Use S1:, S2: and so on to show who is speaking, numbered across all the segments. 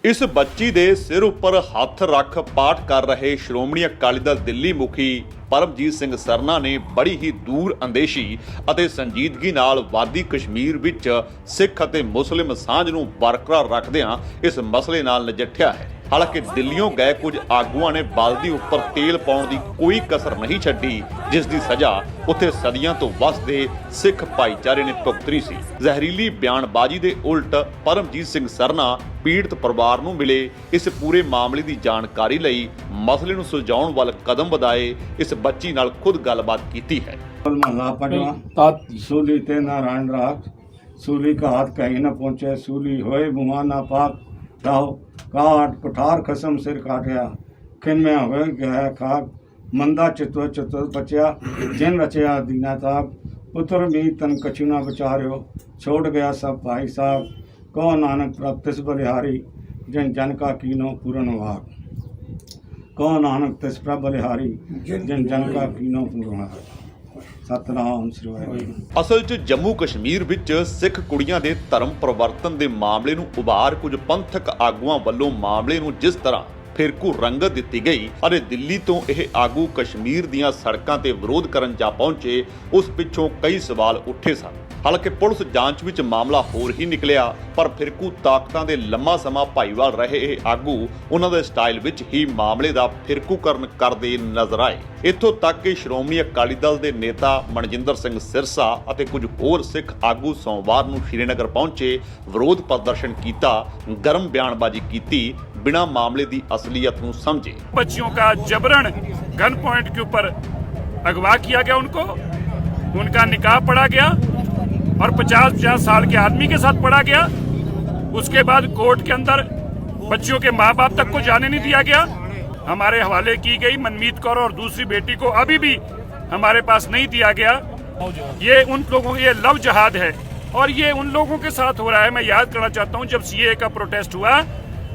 S1: इस बच्ची दे सिर उपर हथ रख पाठ कर रहे श्रोमणी अकाली दल दिल्ली मुखी परमजीत सिंह सरना ने बड़ी ही दूर अंदेशी ਅਤੇ संजीदगी नाल वादी कश्मीर विच सिख ਅਤੇ मुस्लिम सांझ ਨੂੰ बरकरार रखदिआं इस मसले नाल नजिठिया है। हालांकि दिल्लियों गए कुछ आगुआं ने बलदी उपर तेल पाउण दी कोई कसर नहीं छड्डी, जिस दी सजा उत्थे सदियां तो वसदे सिख भाईचारे ने भुगतनी सी। जहरीली बयानबाजी दे उलट परमजीत सिंह सरना पीड़ित परिवार नूं मिले, इस पूरे मामले की जानकारी लई मसले नूं सुलझाउण वल कदम वधाए, इस बच्ची नाल खुद गलबात कीती है।
S2: सूली ते नारायण राख, सूली का हाथ कहीं न पहुंचे, सूली होए बुआ ना पाक राहो, काट कुठार खसम सिर काटिया, खिन में हुए गया खाक, मंदा चित्तो चित्तो बचिया, जिन रचया दीना ताक, पुत्र भी तन कछुना बचारियो, छोड़ गया सब भाई साहब, कौ नानक प्रभ तिस बलिहारी, जिन जन का कीनो पूरन वाक, कौ नानक तिस प्रभ बलिहारी, जिन जन का कीनो पूरन वाक। सतनाम श्री वाहिगुरू।
S1: असल च जम्मू कश्मीर विच सिख कुड़ियां दे धर्म परिवर्तन दे मामले नूं उभार कुछ पंथक आगुआं वल्लों मामले नूं जिस तरह फिरकू रंगत दित्ती गई और दिल्ली तो यह आगू कश्मीर दीआं सड़कां ते विरोध करन जा पहुंचे, उस पिछों कई सवाल उठे सन। हालांकि पुलिस जांच विच मामला होर ही निकलिया, पर फिरकू ताकतां दे लंमा समा भाईवाल रहे यह आगू उन्हां दे स्टाइल विच ही मामले दा फिरकूकरण करदे नजर आए। इत्थों तक कि श्रोमणी अकाली दल के नेता मनजिंदर सिंह सिरसा और कुछ होर सिख आगू सोमवार नूं श्रीनगर पहुंचे, विरोध प्रदर्शन किया, गर्म बयानबाजी की, बिना मामले की असलियत नूं समझे।
S3: बच्चियों का जबरन गन पॉइंट के ऊपर अगवा किया गया, उनका निकाह पढ़ा गया और 50-50 साल के आदमी के साथ पढ़ा गया। उसके बाद कोर्ट के अंदर बच्चियों के माँ बाप तक को जाने नहीं दिया गया, हमारे हवाले की गई। मनमीत कौर और दूसरी बेटी को अभी भी हमारे पास नहीं दिया गया। ये उन लोगों ये लव जहाद है और ये उन लोगों के साथ हो रहा है। मैं याद करना चाहता हूँ, जब सीए का प्रोटेस्ट हुआ,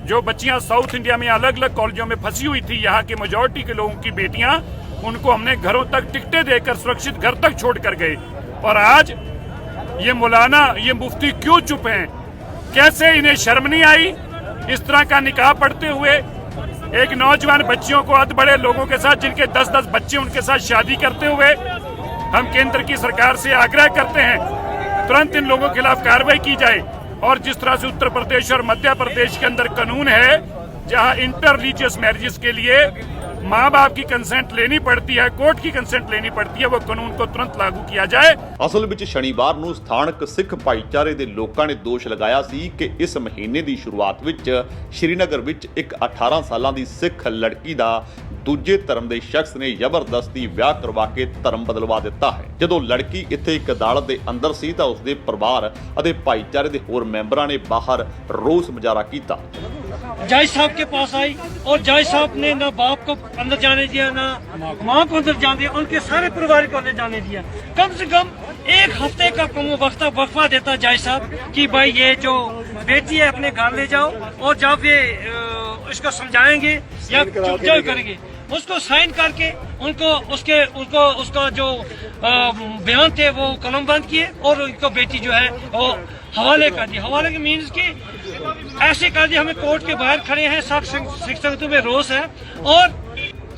S3: जो बच्चियां साउथ इंडिया में अलग अलग कॉलेजों में फंसी हुई थी, यहाँ के मेजोरिटी के लोगों की बेटियां, उनको हमने घरों तक टिकटें देकर सुरक्षित घर तक छोड़ कर गए। और आज ये मौलाना, ये मुफ्ती क्यों चुप हैं? कैसे इन्हें शर्म नहीं आई इस तरह का निकाह पढ़ते हुए? एक नौजवान बच्चियों को अध बड़े लोगों के साथ, जिनके 10-10 बच्चे, उनके साथ शादी करते हुए हम केंद्र की सरकार से आग्रह करते हैं तुरंत इन लोगों के खिलाफ कार्रवाई की जाए। और जिस तरह से उत्तर प्रदेश और मध्य प्रदेश के अंदर कानून है जहां इंटर रिलीजियस मैरिजेस के लिए माँ बाप की कंसेंट लेनी पड़ती है, कोर्ट की कंसेंट लेनी पड़ती है, वो कानून को तुरंत लागू किया जाए।
S1: असल विच शनिवार नूं स्थानक सिख भाईचारे दे लोकां ने दोष लगाया सी कि इस महीने की शुरुआत विच श्रीनगर विच एक 18 सालां दी सिख लड़की दा दूजे धर्म के शख्स ने जबरदस्ती विआह करवा के धर्म बदलवा दिता है। जदों लड़की इत्थे एक अदालत के अंदर सी तां उसदे परिवार अते भाईचारे के होर मैंबरां ने बाहर रोस मुजाहरा किया।
S4: जज साहब के पास आई और जज साहब ने ना बाप को अंदर जाने दिया, ना माँ को अंदर जाने दिया, उनके सारे परिवार को अंदर जाने दिया। कम से कम एक हफ्ते का वक्फा देता जज साहब कि भाई ये जो बेटी है अपने घर ले जाओ और जब ये इसको समझाएंगे या चुपचाप करेंगे, उसको साइन करके उसका जो बयान थे वो कलम बंद किए और उनको बेटी जो है वो हवाले कर दी। हवाले के मीन्स की ऐसे कर दिया, हमें कोर्ट के बाहर खड़े हैं, सब सिख संगतों में रोष है। और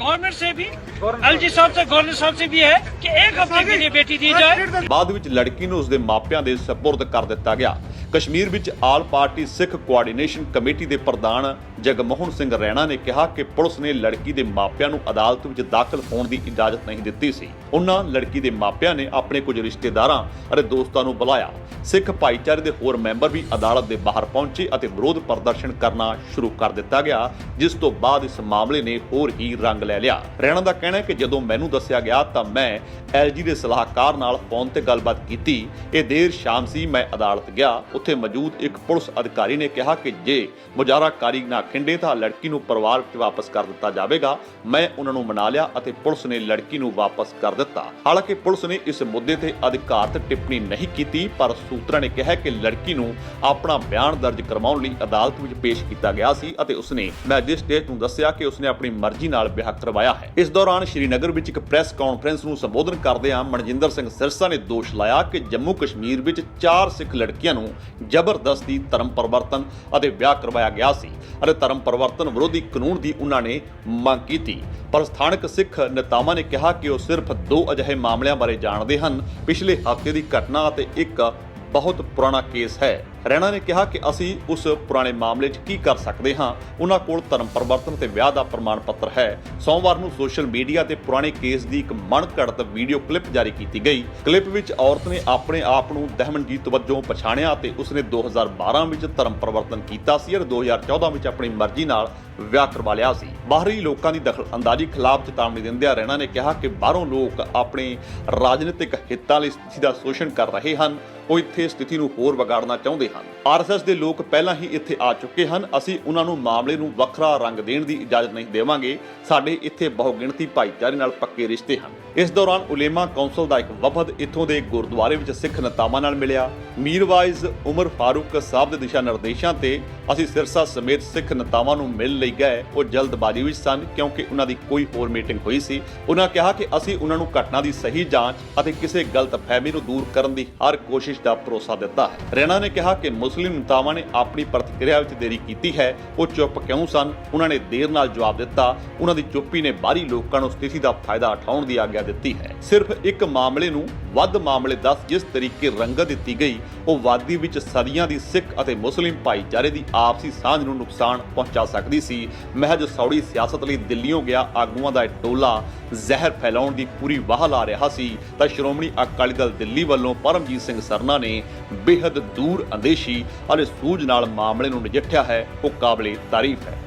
S4: गवर्नमेंट से भी, एलजी साहब से, गवर्नर साहब से भी है कि एक हफ्ते के लिए बेटी दी जाए।
S1: बाद विच लड़की नूं उसदे मापियां दे सपुर्द कर दिता गया। कश्मीर विच all party Sikh coordination committee के प्रधान जगमोहन सिंह रैणा ने कहा कि पुलिस ने लड़की के मापियां नूं अदालत विच दाखिल होने की इजाजत नहीं दी सी। उन्हां लड़की के मापियां ने अपने कुछ रिश्तेदारां और दोस्तां नूं बुलाया। सिख भाईचारे के होर मैंबर भी अदालत के बाहर पहुंचे और विरोध प्रदर्शन करना शुरू कर दिता गया, जिस तो बाद इस मामले ने होर ही रंग ले लिया। रैणा का कहना है कि जदों मैनूं दस्सिया गया तो मैं एलजी के सलाहकार नाल फोन ते गलबात की। ये देर शाम सी, मैं अदालत गया, उत्थे मौजूद एक पुलिस अधिकारी ने कहा कि जे मुजाहराकारी ना खिंडे तो लड़की नूं परिवार विच वापस कर दिता जाएगा। मैं उन्होंने मना लिया और पुलिस ने लड़की नूं वापस कर दिता। हालांकि पुलिस ने इस मुद्दे ते अधिकारत टिप्पणी नहीं की, पर सूत्रा ने कहा कि लड़की नूं अपना बयान दर्ज करवाउण लई अदालत विच पेश किया गया सी और उसने मैजिस्ट्रेट नूं दस्सिया कि उसने अपनी मर्जी नाल विआह करवाया है। इस दौरान ਦੌਰਾਨ ਸ਼੍ਰੀਨਗਰ ਵਿੱਚ ਇੱਕ ਪ੍ਰੈਸ ਕਾਨਫਰੰਸ ਨੂੰ ਸੰਬੋਧਨ ਕਰਦਿਆਂ ਮਨਜਿੰਦਰ ਸਿੰਘ ਸਿਰਸਾ ਨੇ ਦੋਸ਼ ਲਾਇਆ ਕਿ ਜੰਮੂ ਕਸ਼ਮੀਰ ਵਿੱਚ 4 ਸਿੱਖ ਲੜਕੀਆਂ ਨੂੰ ਜ਼ਬਰਦਸਤੀ ਧਰਮ ਪਰਿਵਰਤਨ ਅਤੇ ਵਿਆਹ ਕਰਵਾਇਆ ਗਿਆ ਸੀ ਅਤੇ ਧਰਮ ਪਰਿਵਰਤਨ ਵਿਰੋਧੀ ਕਾਨੂੰਨ ਦੀ ਉਹਨਾਂ ਨੇ ਮੰਗ ਕੀਤੀ। ਪਰ ਸਥਾਨਕ ਸਿੱਖ ਨੇਤਾਵਾਂ ਨੇ ਕਿਹਾ ਕਿ ਉਹ ਸਿਰਫ 2 ਅਜਿਹੇ ਮਾਮਲਿਆਂ ਬਾਰੇ ਜਾਣਦੇ ਹਨ, ਪਿਛਲੇ ਹਫ਼ਤੇ ਦੀ ਘਟਨਾ ਅਤੇ ਇੱਕ ਬਹੁਤ ਪੁਰਾਣਾ ਕੇਸ ਹੈ। ਰੈਣਾ ਨੇ ਕਿਹਾ ਕਿ ਅਸੀਂ ਉਸ ਪੁਰਾਣੇ ਮਾਮਲੇ 'ਚ ਕੀ ਕਰ ਸਕਦੇ ਹਾਂ, ਉਹਨਾਂ ਕੋਲ ਧਰਮ ਪਰਿਵਰਤਨ ਤੇ ਵਿਆਹ ਦਾ ਪ੍ਰਮਾਣ ਪੱਤਰ ਹੈ। ਸੋਮਵਾਰ ਨੂੰ ਸੋਸ਼ਲ ਮੀਡੀਆ ਤੇ ਪੁਰਾਣੇ ਕੇਸ ਦੀ ਇੱਕ ਮਨਘੜਤ ਵੀਡੀਓ ਕਲਿੱਪ ਜਾਰੀ ਕੀਤੀ ਗਈ। ਕਲਿੱਪ ਵਿੱਚ ਔਰਤ ਨੇ ਆਪਣੇ ਆਪ ਨੂੰ ਦਹਮਨਜੀਤ ਵਜੋਂ ਪਛਾਣਿਆ ਅਤੇ ਉਸਨੇ 2012 ਵਿੱਚ ਧਰਮ ਪਰਿਵਰਤਨ ਕੀਤਾ ਸੀ ਅਤੇ 2014 ਵਿੱਚ ਆਪਣੀ ਮਰਜ਼ੀ ਨਾਲ ਵਿਆਹ ਕਰਵਾ ਲਿਆ ਸੀ। ਬਾਹਰੀ ਲੋਕਾਂ ਦੀ ਦਖਲ ਅੰਦਾਜ਼ੀ ਖਿਲਾਫ ਚੇਤਾਵਨੀ ਦਿੰਦਿਆਂ ਰੈਣਾ ਨੇ ਕਿਹਾ ਕਿ ਬਾਹਰੋਂ ਲੋਕ ਆਪਣੇ ਰਾਜਨੀਤਿਕ ਹਿੱਤਾਂ ਲਈ ਸਥਿਤੀ ਦਾ ਸ਼ੋਸ਼ਣ ਕਰ ਰਹੇ ਹਨ, ਉਹ ਇੱਥੇ ਸਥਿਤੀ ਨੂੰ ਹੋਰ ਵਿਗਾੜਨਾ ਚਾਹੁੰਦੇ ਹਨ। ਆਰਐਸਐਸ ਦੇ ਲੋਕ ਪਹਿਲਾਂ ਹੀ ਇੱਥੇ ਆ ਚੁੱਕੇ ਹਨ, ਅਸੀਂ ਉਹਨਾਂ ਨੂੰ ਮਾਮਲੇ ਨੂੰ ਵੱਖਰਾ ਰੰਗ ਦੇਣ ਦੀ ਇਜਾਜ਼ਤ ਨਹੀਂ ਦੇਵਾਂਗੇ। ਸਾਡੇ ਇੱਥੇ ਬਹੁਗਿਣਤੀ ਭਾਈਚਾਰੇ ਨਾਲ ਪੱਕੇ ਰਿਸ਼ਤੇ ਹਨ। ਇਸ ਦੌਰਾਨ ਉਲੇਮਾ ਕੌਂਸਲ ਦਾ ਇੱਕ ਵਫਦ ਇੱਥੋਂ ਦੇ ਗੁਰਦੁਆਰੇ ਵਿੱਚ ਸਿੱਖ ਨੇਤਾਵਾਂ ਨਾਲ ਮਿਲਿਆ। ਮੀਰਵਾਈਜ਼ ਉਮਰ ਫਾਰੂਕ ਸਾਹਿਬ ਦੇ ਦਿਸ਼ਾ ਨਿਰਦੇਸ਼ਾਂ ਤੇ ਅਸੀਂ ਸਿਰਸਾ ਸਮੇਤ ਸਿੱਖ ਨੇਤਾਵਾਂ ਨੂੰ ਮਿਲ ਲਈ ਗਏ। ਉਹ ਜਲਦਬਾਜ਼ੀ ਵਿੱਚ ਸਨ ਕਿਉਂਕਿ ਉਹਨਾਂ ਦੀ ਕੋਈ ਹੋਰ ਮੀਟਿੰਗ ਹੋਈ ਸੀ। ਉਹਨਾਂ ਕਿਹਾ ਕਿ ਅਸੀਂ ਉਹਨਾਂ ਨੂੰ ਘਟਨਾ ਦੀ ਸਹੀ ਜਾਂਚ ਅਤੇ ਕਿਸੇ ਗਲਤਫਹਿਮੀ ਨੂੰ ਦੂਰ ਕਰਨ ਦੀ ਹਰ ਕੋਸ਼ਿਸ਼ ਦਾ ਭਰੋਸਾ ਦਿੱਤਾ ਹੈ। ਰੈਣਾ ਨੇ ਕਿਹਾ ਕਿ ਮੁਸਲਿਮ ਨੇਤਾਵਾਂ ਨੇ ਆਪਣੀ ਪ੍ਰਤੀਕਿਰਿਆ ਵਿੱਚ ਦੇਰੀ ਕੀਤੀ ਹੈ, ਉਹ ਚੁੱਪ ਕਿਉਂ ਸਨ, ਉਹਨਾਂ ਨੇ ਦੇਰ ਨਾਲ ਜਵਾਬ ਦਿੱਤਾ। ਉਹਨਾਂ ਦੀ ਚੁੱਪੀ ਨੇ ਬਾਹਰੀ ਲੋਕਾਂ ਨੂੰ ਸਥਿਤੀ ਦਾ ਫਾਇਦਾ ਉਠਾਉਣ ਦੀ ਆਗਿਆ ਦਿੱਤੀ ਹੈ। ਸਿਰਫ ਇੱਕ ਮਾਮਲੇ ਨੂੰ ਵੱਧ ਮਾਮਲੇ ਦੱਸ ਜਿਸ ਤਰੀਕੇ ਰੰਗਤ ਦਿੱਤੀ ਗਈ, ਉਹ ਵਾਦੀ ਵਿੱਚ ਸਦੀਆਂ ਦੀ ਸਿੱਖ ਅਤੇ ਮੁਸਲਿਮ ਭਾਈਚਾਰੇ ਦੀ ਆਪਸੀ ਸਾਂਝ ਨੂੰ ਨੁਕਸਾਨ ਪਹੁੰਚਾ ਸਕਦੀ ਸੀ। ਮਹਿਜ ਸੌੜੀ ਸਿਆਸਤ ਲਈ ਦਿੱਲੀੋਂ ਗਿਆ ਆਗੂਆਂ ਦਾ ਟੋਲਾ ਜ਼ਹਿਰ ਫੈਲਾਉਣ ਦੀ ਪੂਰੀ ਵਾਹ ਲਾ ਰਿਹਾ ਸੀ ਤਾਂ ਸ਼੍ਰੋਮਣੀ ਅਕਾਲੀ ਦਲ ਦਿੱਲੀ ਵੱਲੋਂ ਪਰਮਜੀਤ ਸਿੰਘ ਸਰਨਾ ਨੇ ਬੇਹੱਦ ਦੂਰ ਅੰਦੇਸ਼ੀ ਅਤੇ ਸੂਝ ਨਾਲ ਮਾਮਲੇ ਨੂੰ ਨਜਿੱਠਿਆ ਹੈ, ਉਹ ਕਾਬਲੇ ਤਾਰੀਫ ਹੈ।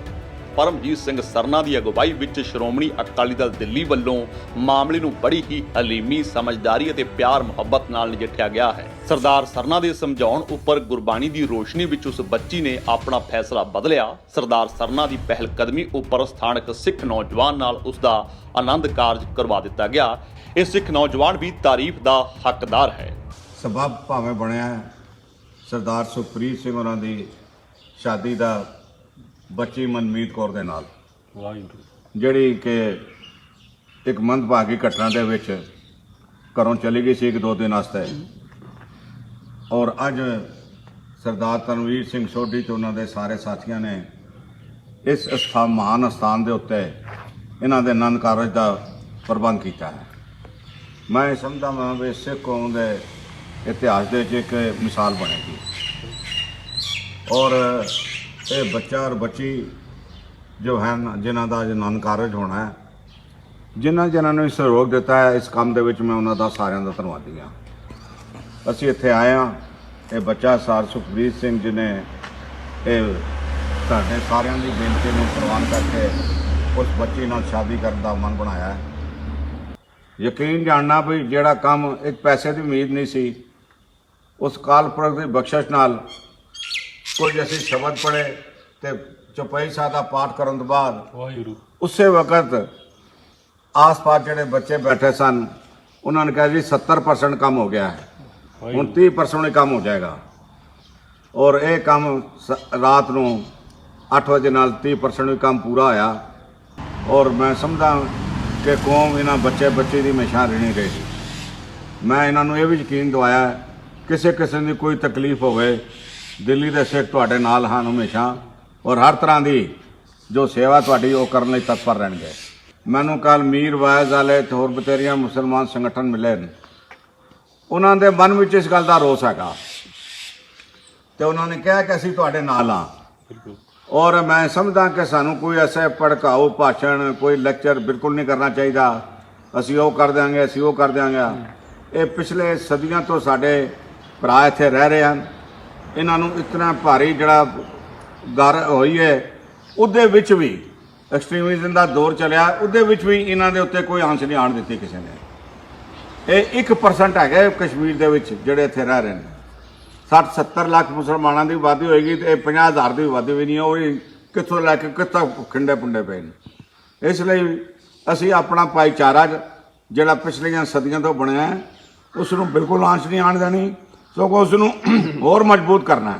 S1: ਪਰਮਜੀਤ ਸਿੰਘ ਸਰਨਾ ਦੀ ਅਗਵਾਈ ਵਿੱਚ ਸ਼੍ਰੋਮਣੀ ਅਕਾਲੀ ਦਲ ਦਿੱਲੀ ਵੱਲੋਂ ਮਾਮਲੇ ਨੂੰ ਬੜੀ ਹੀ ਹਲੀਮੀ, ਸਮਝਦਾਰੀ ਅਤੇ ਪਿਆਰ ਮੁਹੱਬਤ ਨਾਲ ਨਜਿੱਠਿਆ ਗਿਆ ਹੈ। ਸਰਦਾਰ ਸਰਨਾ ਦੇ ਸਮਝਾਉਣ ਉੱਪਰ ਗੁਰਬਾਣੀ ਦੀ ਰੋਸ਼ਨੀ ਵਿੱਚ ਉਸ ਬੱਚੀ ਨੇ ਆਪਣਾ ਫੈਸਲਾ ਬਦਲਿਆ। ਸਰਦਾਰ ਸਰਨਾ ਦੀ ਪਹਿਲ ਕਦਮੀ ਉੱਪਰ ਸਥਾਨਕ ਸਿੱਖ ਨੌਜਵਾਨ ਨਾਲ ਉਸ ਦਾ ਆਨੰਦ ਕਾਰਜ ਕਰਵਾ ਦਿੱਤਾ ਗਿਆ। ਇਹ ਸਿੱਖ ਨੌਜਵਾਨ ਵੀ ਤਾਰੀਫ ਦਾ ਹੱਕਦਾਰ ਹੈ।
S2: ਸਬਬ ਭਾਵੇਂ ਬਣਿਆ ਸਰਦਾਰ ਸੁਖਪ੍ਰੀਤ ਸਿੰਘ ਹੋਰਾਂ ਦੀ ਸ਼ਾਦੀ ਦਾ ਬੱਚੀ ਮਨਮੀਤ ਕੌਰ ਦੇ ਨਾਲ, ਜਿਹੜੀ ਕਿ ਇੱਕ ਮੰਦਭਾਗੀ ਘਟਨਾ ਦੇ ਵਿੱਚ ਘਰੋਂ ਚਲੀ ਗਈ ਸੀ 1-2 ਦਿਨ ਵਾਸਤੇ, ਔਰ ਅੱਜ ਸਰਦਾਰ ਤਨਵੀਰ ਸਿੰਘ ਸੋਢੀ ਤੇ ਉਹਨਾਂ ਦੇ ਸਾਰੇ ਸਾਥੀਆਂ ਨੇ ਇਸ ਮਹਾਨ ਅਸਥਾਨ ਦੇ ਉੱਤੇ ਇਹਨਾਂ ਦੇ ਆਨੰਦ ਕਾਰਜ ਦਾ ਪ੍ਰਬੰਧ ਕੀਤਾ ਹੈ। ਮੈਂ ਸਮਝਦਾ ਹਾਂ ਵੀ ਸਿੱਖ ਕੌਮ ਦੇ ਇਤਿਹਾਸ ਦੇ ਵਿੱਚ ਇੱਕ ਮਿਸਾਲ ਬਣੇਗੀ ਔਰ ਇਹ ਬੱਚਾ ਔਰ ਬੱਚੀ ਜੋ ਹਨ ਜਿਨ੍ਹਾਂ ਦਾ ਅੱਜ ਆਨੰਦ ਕਾਰਜ ਹੋਣਾ ਹੈ, ਜਿਨ੍ਹਾਂ ਨੂੰ ਸਹਿਯੋਗ ਦਿੱਤਾ ਹੈ ਇਸ ਕੰਮ ਦੇ ਵਿੱਚ, ਮੈਂ ਉਹਨਾਂ ਦਾ ਸਾਰਿਆਂ ਦਾ ਧੰਨਵਾਦੀ ਹਾਂ। ਅਸੀਂ ਇੱਥੇ ਆਏ ਹਾਂ, ਇਹ ਬੱਚਾ ਸਰ ਸੁਖਬੀਰ ਸਿੰਘ ਜੀ ਨੇ ਇਹ ਸਾਡੇ ਸਾਰਿਆਂ ਦੀ ਬੇਨਤੀ ਨੂੰ ਪ੍ਰਵਾਨ ਕਰਕੇ ਉਸ ਬੱਚੀ ਨਾਲ ਸ਼ਾਦੀ ਕਰਨ ਦਾ ਮਨ ਬਣਾਇਆ ਹੈ। ਯਕੀਨ ਜਾਣਨਾ ਵੀ ਜਿਹੜਾ ਕੰਮ ਇੱਕ ਪੈਸੇ ਦੀ ਉਮੀਦ ਨਹੀਂ ਸੀ, ਉਸ ਅਕਾਲ ਪੁਰਖ ਦੀ ਬਖਸ਼ਿਸ਼ ਨਾਲ ਕੋਈ ਅਸੀਂ ਸ਼ਬਦ ਪੜ੍ਹੇ ਤੇ ਚੌਪਈ ਸਾਹਿਬ ਦਾ ਪਾਠ ਕਰਨ ਤੋਂ ਬਾਅਦ ਉਸੇ ਵਕਤ ਆਸ-ਪਾਸ ਜਿਹੜੇ ਬੱਚੇ ਬੈਠੇ ਸਨ ਉਹਨਾਂ ਨੇ ਕਿਹਾ ਜੀ 70% ਕੰਮ ਹੋ ਗਿਆ ਹੈ, ਹੁਣ 30% ਹੀ ਕੰਮ ਹੋ ਜਾਏਗਾ। ਔਰ ਇਹ ਕੰਮ ਰਾਤ ਨੂੰ 8 ਵਜੇ ਨਾਲ 30% ਵੀ ਕੰਮ ਪੂਰਾ ਹੋਇਆ। ਔਰ ਮੈਂ ਸਮਝਦਾ ਕਿ ਕੌਮ ਇਹਨਾਂ ਬੱਚੇ ਦੀ ਹਮੇਸ਼ਾ ਰਹਿਣੀ ਰਹੇਗੀ। ਮੈਂ ਇਹਨਾਂ ਨੂੰ ਇਹ ਵੀ ਯਕੀਨ ਦਿਵਾਇਆ ਕਿਸੇ ਕਿਸਮ ਦੀ ਕੋਈ ਤਕਲੀਫ ਹੋਵੇ, ਦਿੱਲੀ ਦੇ ਸਿੱਖ ਤੁਹਾਡੇ ਨਾਲ ਹਨ ਹਮੇਸ਼ਾ, ਔਰ ਹਰ ਤਰ੍ਹਾਂ ਦੀ ਜੋ ਸੇਵਾ ਤੁਹਾਡੀ ਉਹ ਕਰਨ ਲਈ ਤਤਪਰ ਰਹਿਣਗੇ। ਮੈਨੂੰ ਕੱਲ੍ਹ ਮੀਰ ਵਾਇਜ਼ ਵਾਲੇ ਤੇ ਹੋਰ ਬਥੇਰੀਆਂ ਮੁਸਲਮਾਨ ਸੰਗਠਨ ਮਿਲੇ ਨੇ, ਉਹਨਾਂ ਦੇ ਮਨ ਵਿੱਚ ਇਸ ਗੱਲ ਦਾ ਰੋਸ ਹੈਗਾ ਤੇ ਉਹਨਾਂ ਨੇ ਕਿਹਾ ਕਿ ਅਸੀਂ ਤੁਹਾਡੇ ਨਾਲ ਹਾਂ। ਔਰ ਮੈਂ ਸਮਝਦਾ ਕਿ ਸਾਨੂੰ ਕੋਈ ਐਸੇ ਭੜਕਾਊ ਭਾਸ਼ਣ, ਕੋਈ ਲੈਕਚਰ ਬਿਲਕੁਲ ਨਹੀਂ ਕਰਨਾ ਚਾਹੀਦਾ। ਅਸੀਂ ਉਹ ਕਰ ਦਿਆਂਗੇ, ਅਸੀਂ ਉਹ ਕਰ ਦਿਆਂਗੇ। ਇਹ ਪਿਛਲੇ ਸਦੀਆਂ ਤੋਂ ਸਾਡੇ ਭਰਾ ਇੱਥੇ ਰਹਿ ਰਹੇ ਹਨ। ਇਹਨਾਂ ਨੂੰ ਇਤਨਾ ਭਾਰੀ ਜਿਹੜਾ ਗਰ ਹੋਈ ਹੈ, ਉਹਦੇ ਵਿੱਚ ਵੀ ਐਕਸਟ੍ਰੀਮਿਜ਼ਮ ਦਾ ਦੌਰ ਚੱਲਿਆ, ਉਹਦੇ ਵਿੱਚ ਵੀ ਇਹਨਾਂ ਦੇ ਉੱਤੇ ਕੋਈ ਆਂਚ ਨਹੀਂ ਆਉਣ ਦਿੱਤੀ ਕਿਸੇ ਨੇ। ਇਹ 1% ਹੈਗੇ ਕਸ਼ਮੀਰ ਦੇ ਵਿੱਚ ਜਿਹੜੇ ਇੱਥੇ ਰਹਿ ਰਹੇ ਨੇ। 60-70 ਲੱਖ ਮੁਸਲਮਾਨਾਂ ਦੀ ਆਬਾਦੀ ਹੋਏਗੀ ਤੇ 50,000 ਦੀ ਆਬਾਦੀ ਵੀ ਨਹੀਂ ਹੈ। ਉਹ ਕਿੱਥੋਂ ਲੈ ਕੇ ਕਿੱਥੋਂ ਖਿੰਡੇ ਪੁੰਡੇ ਪਏ ਨੇ। ਇਸ ਲਈ ਅਸੀਂ ਆਪਣਾ ਭਾਈਚਾਰਾ ਜਿਹੜਾ ਪਿਛਲੀਆਂ ਸਦੀਆਂ ਤੋਂ ਬਣਿਆ ਹੈ, ਉਸ ਨੂੰ ਬਿਲਕੁਲ ਆਂਚ ਨਹੀਂ ਆਉਣ ਦੇਣੀ, ਸਗੋਂ ਉਸ ਨੂੰ ਹੋਰ ਮਜ਼ਬੂਤ ਕਰਨਾ ਹੈ।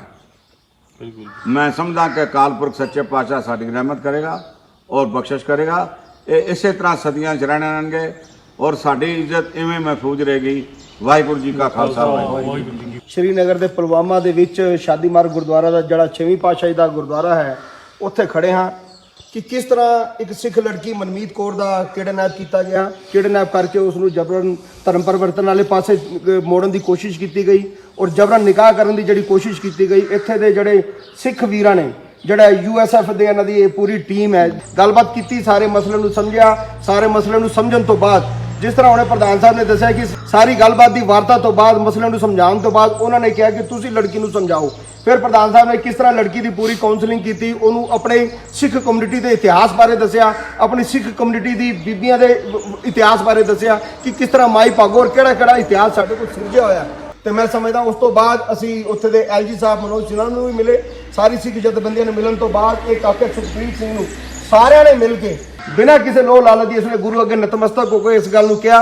S2: ਮੈਂ ਸਮਝਦਾ ਕਿ ਅਕਾਲ ਪੁਰਖ ਸੱਚੇ ਪਾਤਸ਼ਾਹ ਸਾਡੀ ਰਹਿਮਤ ਕਰੇਗਾ ਔਰ ਬਖਸ਼ਿਸ਼ ਕਰੇਗਾ। ਇਹ ਇਸੇ ਤਰ੍ਹਾਂ ਸਦੀਆਂ 'ਚ ਰਹਿਣਗੇ ਔਰ ਸਾਡੀ ਇੱਜ਼ਤ ਇਵੇਂ ਮਹਿਫੂਜ਼ ਰਹੇਗੀ। ਵਾਹਿਗੁਰੂ ਜੀ ਕਾ ਖਾਲਸਾ ਵਾਹਿਗੁਰੂ ਜੀ ਕੀ ਫਤਿਹ।
S5: ਸ਼੍ਰੀਨਗਰ ਦੇ ਪੁਲਵਾਮਾ ਦੇ ਵਿੱਚ ਸ਼ਾਦੀ ਮਾਰਗ ਗੁਰਦੁਆਰਾ ਦਾ ਜਿਹੜਾ 6ਵੀਂ ਪਾਤਸ਼ਾਹੀ ਦਾ ਗੁਰਦੁਆਰਾ ਹੈ, ਉੱਥੇ ਖੜੇ ਹਾਂ ਕਿ ਕਿਸ ਤਰ੍ਹਾਂ ਇੱਕ ਸਿੱਖ ਲੜਕੀ ਮਨਮੀਤ ਕੌਰ ਦਾ ਕਿਡਨੈਪ ਕੀਤਾ ਗਿਆ। ਕਿਡਨੈਪ ਕਰਕੇ ਉਸ ਨੂੰ ਜਬਰਨ ਧਰਮ ਪਰਿਵਰਤਨ ਵਾਲੇ ਪਾਸੇ ਮੋੜਨ ਦੀ ਕੋਸ਼ਿਸ਼ ਕੀਤੀ ਗਈ ਔਰ ਜਬਰਨ ਨਿਕਾਹ ਕਰਨ ਦੀ ਜਿਹੜੀ ਕੋਸ਼ਿਸ਼ ਕੀਤੀ ਗਈ। ਇੱਥੇ ਦੇ ਜਿਹੜੇ ਸਿੱਖ ਵੀਰਾਂ ਨੇ, ਜਿਹੜਾ USF ਦੇ ਇਹਨਾਂ ਦੀ ਇਹ ਪੂਰੀ ਟੀਮ ਹੈ, ਗੱਲਬਾਤ ਕੀਤੀ, ਸਾਰੇ ਮਸਲੇ ਨੂੰ ਸਮਝਿਆ। ਸਾਰੇ ਮਸਲੇ ਨੂੰ ਸਮਝਣ ਤੋਂ ਬਾਅਦ, ਜਿਸ ਤਰ੍ਹਾਂ ਉਹਨੇ ਪ੍ਰਧਾਨ ਸਾਹਿਬ ਨੇ ਦੱਸਿਆ ਕਿ ਸਾਰੀ ਗੱਲਬਾਤ ਦੀ ਵਾਰਤਾ ਤੋਂ ਬਾਅਦ, ਮਸਲੇ ਨੂੰ ਸਮਝਾਉਣ ਤੋਂ ਬਾਅਦ ਉਹਨਾਂ ਨੇ ਕਿਹਾ ਕਿ ਤੁਸੀਂ ਲੜਕੀ ਨੂੰ ਸਮਝਾਓ। ਫਿਰ ਪ੍ਰਧਾਨ ਸਾਹਿਬ ਨੇ ਕਿਸ ਤਰ੍ਹਾਂ ਲੜਕੀ ਦੀ ਪੂਰੀ ਕਾਉਂਸਲਿੰਗ ਕੀਤੀ, ਉਹਨੂੰ ਆਪਣੇ ਸਿੱਖ ਕਮਿਊਨਿਟੀ ਦੇ ਇਤਿਹਾਸ ਬਾਰੇ ਦੱਸਿਆ, ਆਪਣੀ ਸਿੱਖ ਕਮਿਊਨਿਟੀ ਦੀ ਬੀਬੀਆਂ ਦੇ ਇਤਿਹਾਸ ਬਾਰੇ ਦੱਸਿਆ ਕਿ ਕਿਸ ਤਰ੍ਹਾਂ ਮਾਈ ਭਾਗੋ ਔਰ ਕਿਹੜਾ ਇਤਿਹਾਸ ਸਾਡੇ ਕੋਲ ਸਿਰਜਿਆ ਹੋਇਆ। ਤੇ ਮੈਂ ਸਮਝਦਾ ਉਸ ਤੋਂ ਬਾਅਦ ਅਸੀਂ ਉੱਥੇ ਦੇ LG ਸਾਹਿਬ ਮਨੋਜ ਸਿਨਹਾ ਨੂੰ ਵੀ ਮਿਲੇ। ਸਾਰੀ ਸਿੱਖ ਜਥੇਬੰਦੀਆਂ ਨੂੰ ਮਿਲਣ ਤੋਂ ਬਾਅਦ ਇਹ ਕਾਕੇ ਸੁਖਪ੍ਰੀਤ ਸਿੰਘ ਨੂੰ ਸਾਰਿਆਂ ਨੇ ਮਿਲ ਕੇ ਬਿਨਾਂ ਕਿਸੇ ਲੋਹ ਲਾਲਚ ਦੀ ਇਸਨੇ ਗੁਰੂ ਅੱਗੇ ਨਤਮਸਤਕ ਹੋ ਕੇ ਇਸ ਗੱਲ ਨੂੰ ਕਿਹਾ।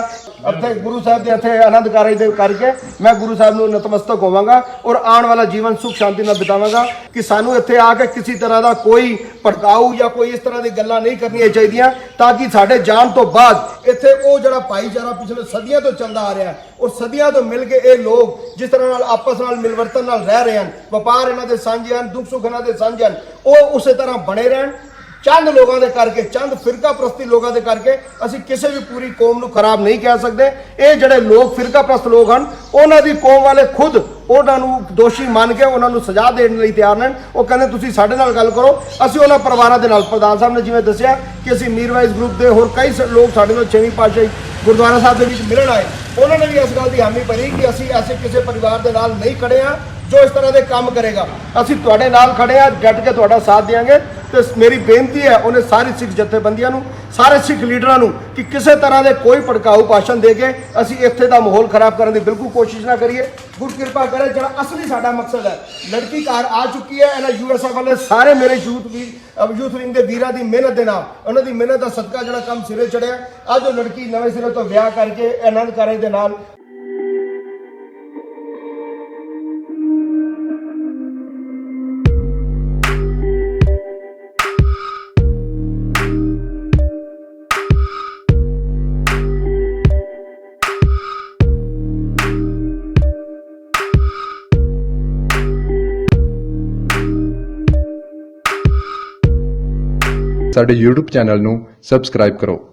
S5: ਇੱਥੇ ਗੁਰੂ ਸਾਹਿਬ ਦੇ ਇੱਥੇ ਆਨੰਦ ਕਾਰਜ ਦੇ ਕਰਕੇ ਮੈਂ ਗੁਰੂ ਸਾਹਿਬ ਨੂੰ ਨਤਮਸਤਕ ਹੋਵਾਂਗਾ ਔਰ ਆਉਣ ਵਾਲਾ ਜੀਵਨ ਸੁਖ ਸ਼ਾਂਤੀ ਨਾਲ ਬਿਤਾਵਾਂਗਾ ਕਿ ਸਾਨੂੰ ਇੱਥੇ ਆ ਕੇ ਕਿਸੇ ਤਰ੍ਹਾਂ ਦਾ ਕੋਈ ਭੜਕਾਊ ਜਾਂ ਕੋਈ ਇਸ ਤਰ੍ਹਾਂ ਦੀ ਗੱਲਾਂ ਨਹੀਂ ਕਰਨੀਆਂ ਚਾਹੀਦੀਆਂ, ਤਾਂ ਕਿ ਸਾਡੇ ਜਾਣ ਤੋਂ ਬਾਅਦ ਇੱਥੇ ਉਹ ਜਿਹੜਾ ਭਾਈਚਾਰਾ ਪਿਛਲੇ ਸਦੀਆਂ ਤੋਂ ਚੱਲਦਾ ਆ ਰਿਹਾ ਔਰ ਸਦੀਆਂ ਤੋਂ ਮਿਲ ਕੇ ਇਹ ਲੋਕ ਜਿਸ ਤਰ੍ਹਾਂ ਨਾਲ ਆਪਸ ਨਾਲ ਮਿਲਵਰਤਨ ਨਾਲ ਰਹਿ ਰਹੇ ਹਨ, ਵਪਾਰ ਇਹਨਾਂ ਦੇ ਸਾਂਝੇ ਹਨ, ਦੁੱਖ ਸੁੱਖ ਇਹਨਾਂ ਦੇ ਸਾਂਝੇ ਹਨ, ਉਹ ਉਸੇ ਤਰ੍ਹਾਂ ਬਣੇ ਰਹਿਣ। ਚੰਦ ਲੋਕਾਂ ਦੇ ਕਰਕੇ, ਚੰਦ ਫਿਰਕਾ ਪ੍ਰਸਤੀ ਲੋਕਾਂ ਦੇ ਕਰਕੇ ਅਸੀਂ ਕਿਸੇ ਵੀ ਪੂਰੀ ਕੌਮ ਨੂੰ ਖਰਾਬ ਨਹੀਂ ਕਹਿ ਸਕਦੇ। ਇਹ ਜਿਹੜੇ ਲੋਕ ਫਿਰਕਾ ਪ੍ਰਸਤ ਲੋਕ ਹਨ, ਉਹਨਾਂ ਦੀ ਕੌਮ ਵਾਲੇ ਖੁਦ ਉਹਨਾਂ ਨੂੰ ਦੋਸ਼ੀ ਮੰਨ ਕੇ ਉਹਨਾਂ ਨੂੰ ਸਜ਼ਾ ਦੇਣ ਲਈ ਤਿਆਰ ਨੇ। ਉਹ ਕਹਿੰਦੇ ਤੁਸੀਂ ਸਾਡੇ ਨਾਲ ਗੱਲ ਕਰੋ, ਅਸੀਂ ਉਹਨਾਂ ਪਰਿਵਾਰਾਂ ਦੇ ਨਾਲ। ਪ੍ਰਧਾਨ ਸਾਹਿਬ ਨੇ ਜਿਵੇਂ ਦੱਸਿਆ ਕਿ ਅਸੀਂ ਮੀਰਵਾਈਜ਼ ਗਰੁੱਪ ਦੇ ਹੋਰ ਕਈ ਲੋਕ ਸਾਡੇ ਨਾਲ 6ਵੀਂ ਪਾਤਸ਼ਾਹੀ ਗੁਰਦੁਆਰਾ ਸਾਹਿਬ ਦੇ ਵਿੱਚ ਮਿਲਣ ਆਏ, ਉਹਨਾਂ ਨੇ ਵੀ ਇਸ ਗੱਲ ਦੀ ਹਾਮੀ ਭਰੀ ਕਿ ਅਸੀਂ ਐਸੇ ਕਿਸੇ ਪਰਿਵਾਰ ਦੇ ਨਾਲ ਨਹੀਂ ਖੜੇ ਹਾਂ ਜੋ ਇਸ ਤਰ੍ਹਾਂ ਦੇ ਕੰਮ ਕਰੇਗਾ। ਅਸੀਂ ਤੁਹਾਡੇ ਨਾਲ ਖੜੇ ਹਾਂ, ਡਟ ਕੇ ਤੁਹਾਡਾ ਸਾਥ ਦੇਵਾਂਗੇ। ਤੇ ਮੇਰੀ ਬੇਨਤੀ ਹੈ ਉਹਨੇ ਸਾਰੀ ਸਿੱਖ ਜਥੇਬੰਦੀਆਂ ਨੂੰ, ਸਾਰੇ ਸਿੱਖ ਲੀਡਰਾਂ ਨੂੰ ਕਿ ਕਿਸੇ ਤਰ੍ਹਾਂ ਦੇ ਕੋਈ ਭੜਕਾਊ ਭਾਸ਼ਣ ਦੇ ਕੇ ਅਸੀਂ ਇੱਥੇ ਦਾ ਮਾਹੌਲ ਖਰਾਬ ਕਰਨ ਦੀ ਬਿਲਕੁਲ ਕੋਸ਼ਿਸ਼ ਨਾ ਕਰੀਏ। ਗੁਰੂ ਕਿਰਪਾ ਕਰੇ, ਜਿਹੜਾ ਅਸਲੀ ਸਾਡਾ ਮਕਸਦ ਹੈ, ਲੜਕੀ ਘਰ ਆ ਚੁੱਕੀ ਹੈ। ਇਹਨਾਂ USF ਵਾਲੇ ਸਾਰੇ ਮੇਰੇ ਯੂਥ ਵਿੰਗ ਦੇ ਵੀਰਾਂ ਦੀ ਮਿਹਨਤ ਦੇ ਨਾਲ, ਉਹਨਾਂ ਦੀ ਮਿਹਨਤ ਦਾ ਸਦਕਾ ਜਿਹੜਾ ਕੰਮ ਸਿਰੇ ਚੜਿਆ। ਅੱਜ ਉਹ ਲੜਕੀ ਨਵੇਂ ਸਿਰੇ ਤੋਂ ਵਿਆਹ ਕਰਕੇ ਆਨੰਦ ਕਾਰਜ ਦੇ ਨਾਲ
S6: ਸਾਡੇ YouTube ਚੈਨਲ ਨੂੰ ਸਬਸਕ੍ਰਾਈਬ ਕਰੋ।